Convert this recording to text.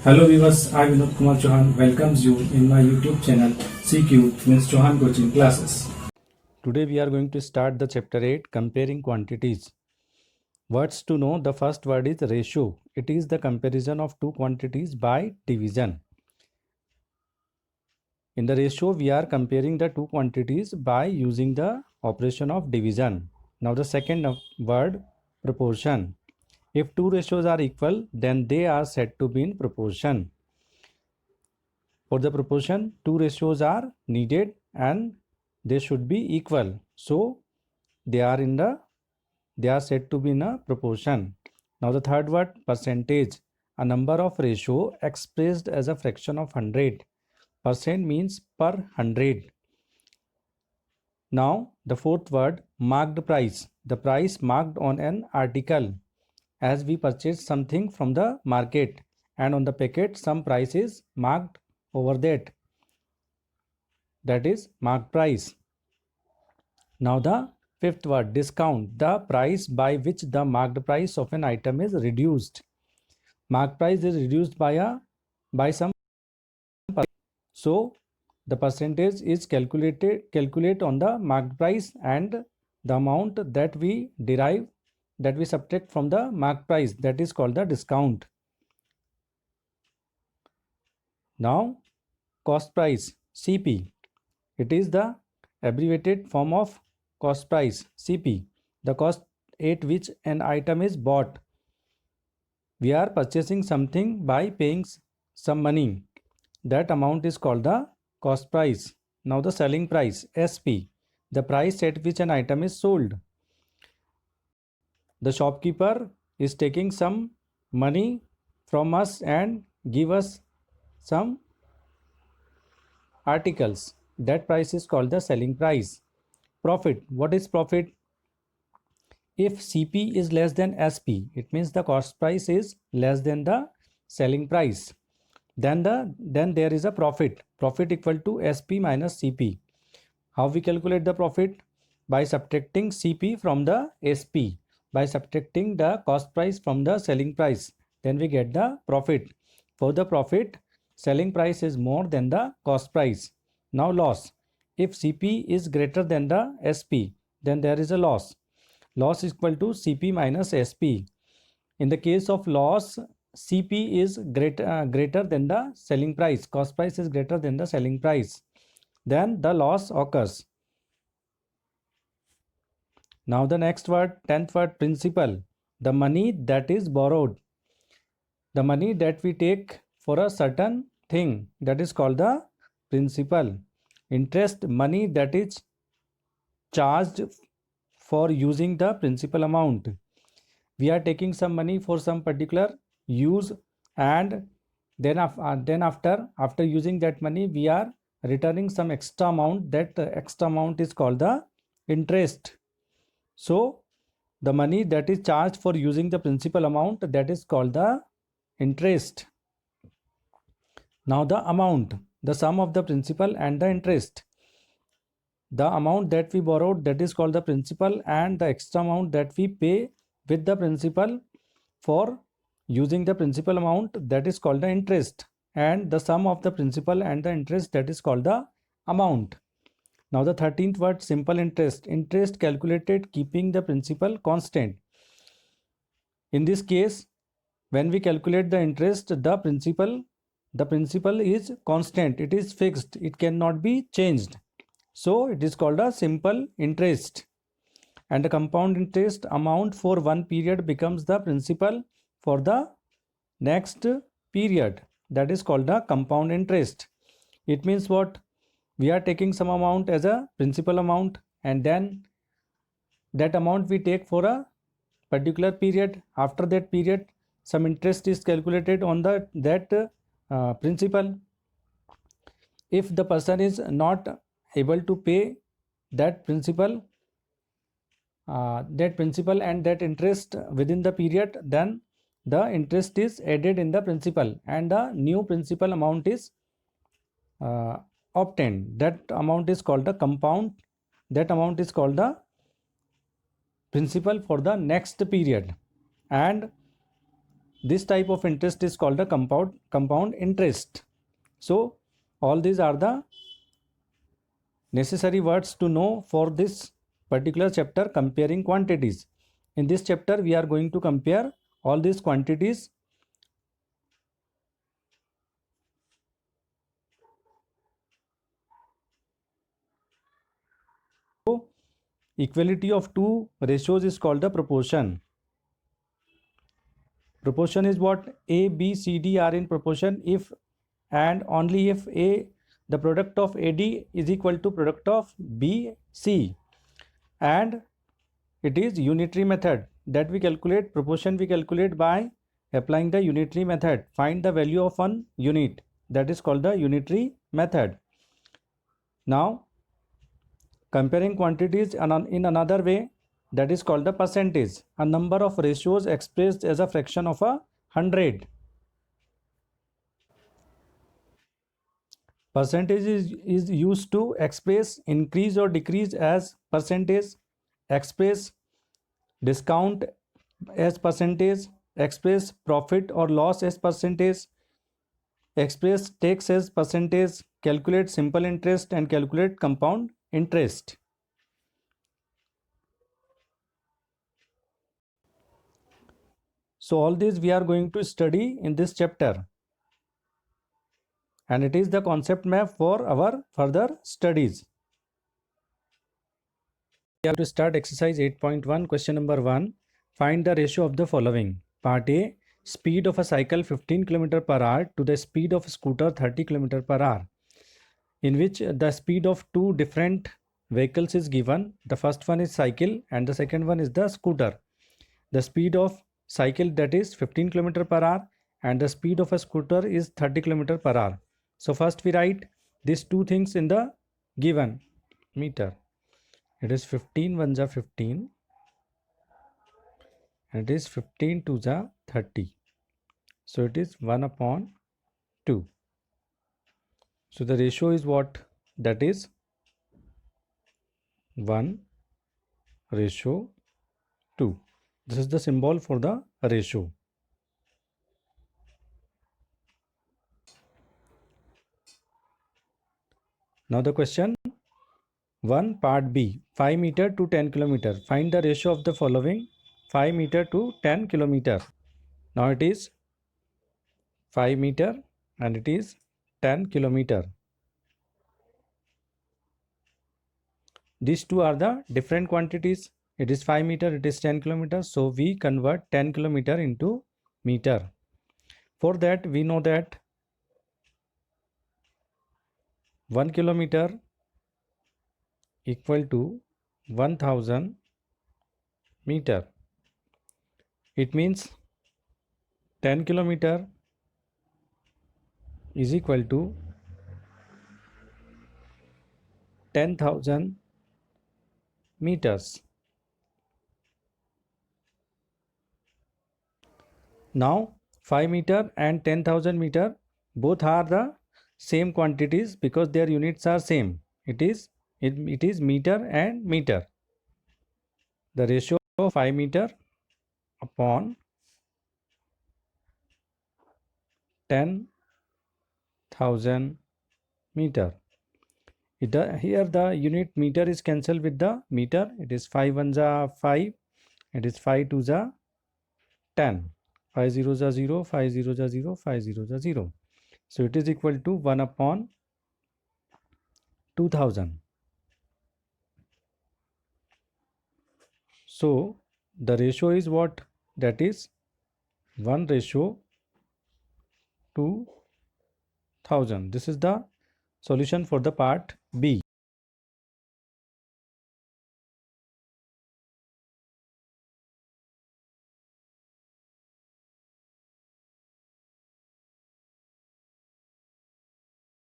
Hello viewers, I Vinod Kumar Chauhan welcomes you in my YouTube channel CQ means Chauhan Coaching Classes. Today we are going to start the chapter 8 comparing quantities. Words to know. The first word is ratio. It is the comparison of two quantities by division. In the ratio we are comparing the two quantities by using the operation of division. Now the second word proportion. If two ratios are equal, then they are said to be in proportion. For the proportion, two ratios are needed and they should be equal. So they are said to be in a proportion. Now the third word percentage. A number of ratio expressed as a fraction of 100. Percent means per 100. Now the fourth word marked price. The price marked on an article. As we purchase something from the market and on the packet some price is marked over that. That is marked price. Now the fifth word discount. The price by which the marked price of an item is reduced. Marked price is reduced by some. So the percentage is calculate on the marked price and the amount that we subtract from the marked price, that is called the discount. Now cost price CP. It is the abbreviated form of cost price CP. The cost at which an item is bought. We are purchasing something by paying some money. That amount is called the cost price. Now the selling price SP. The price at which an item is sold. The shopkeeper is taking some money from us and give us some articles. That price is called the selling price. Profit. What is profit? If CP is less than SP, it means the cost price is less than the selling price. Then there is a profit. Profit equal to SP minus CP. How we calculate the profit? By subtracting CP from the SP. By subtracting the cost price from the selling price. Then we get the profit. For the profit, selling price is more than the cost price. Now loss. If CP is greater than the SP, then there is a loss. Loss is equal to CP minus SP. In the case of loss, CP is greater than the selling price. Cost price is greater than the selling price. Then the loss occurs. Now the next word, 10th word, principal. The money that is borrowed. The money that we take for a certain thing, that is called the principal. Interest, money that is charged for using the principal amount. We are taking some money for some particular use and then after using that money we are returning some extra amount. That extra amount is called the interest. So the money that is charged for using the principal amount, that is called the interest. Now the amount, the sum of the principal and the interest. The amount that we borrowed, that is called the principal, and the extra amount that we pay with the principal for using the principal amount, that is called the interest, and the sum of the principal and the interest, that is called the amount. Now the 13th word, simple interest. Interest calculated keeping the principal constant. In this case, when we calculate the interest, the principal is constant, it is fixed, it cannot be changed. So it is called a simple interest. And the compound interest amount for one period becomes the principal for the next period. That is called the compound interest. It means what? We are taking some amount as a principal amount and then that amount we take for a particular period. After that period, some interest is calculated on that principal. If the person is not able to pay that principal and that interest within the period, then the interest is added in the principal and the new principal amount is obtained. That amount is called the compound. That amount is called the principal for the next period. And this type of interest is called a compound interest. So all these are the necessary words to know for this particular chapter, comparing quantities. In this chapter we are going to compare all these quantities. So equality of two ratios is called the proportion. Proportion is what? A, B, C, D are in proportion if and only if the product of AD is equal to product of BC, and it is unitary method that we calculate. Proportion we calculate by applying the unitary method. Find the value of 1 unit, that is called the unitary method. Now comparing quantities in another way, that is called the percentage. A number of ratios expressed as a fraction of 100. Percentage is used to express increase or decrease as percentage, express discount as percentage, express profit or loss as percentage, express tax as percentage, calculate simple interest and calculate compound interest. So all these we are going to study in this chapter, and it is the concept map for our further studies. We have to start exercise 8.1. Question number 1. Find the ratio of the following. Part A. Speed of a cycle 15 km per hour to the speed of a scooter 30 km per hour, in which the speed of two different vehicles is given. The first one is cycle and the second one is the scooter. The speed of cycle, that is 15 km per hour, and the speed of a scooter is 30 km per hour. So first we write these two things in the given meter. It is 15 1 ja 15 and it is 15 2 ja 30. So it is 1/2. So the ratio is what? That is 1/2. This is the symbol for the ratio. Now the question 1, part B. 5 meter to 10 kilometer. Find the ratio of the following. 5 meter to 10 kilometer. Now it is 5 meter and it is 10 kilometer. These two are the different quantities. It is 5 meter, it is 10 kilometers. So we convert 10 kilometer into meter. For that we know that 1 kilometer equal to 1000 meter. It means 10 kilometer is equal to 10,000 meters. Now 5 meter and 10,000 meter both are the same quantities because their units are same. It is meter and meter. The ratio of 5 meter upon 10,000 meter. Here the unit meter is cancelled with the meter. It is 5 1 ja 5. It is 5 2 ja 10. 5 0 ja 0. 5 0 ja 0. 5 0 ja 0. So it is equal to 1/2000. So the ratio is what? That is 1/2000. This is the solution for the part B.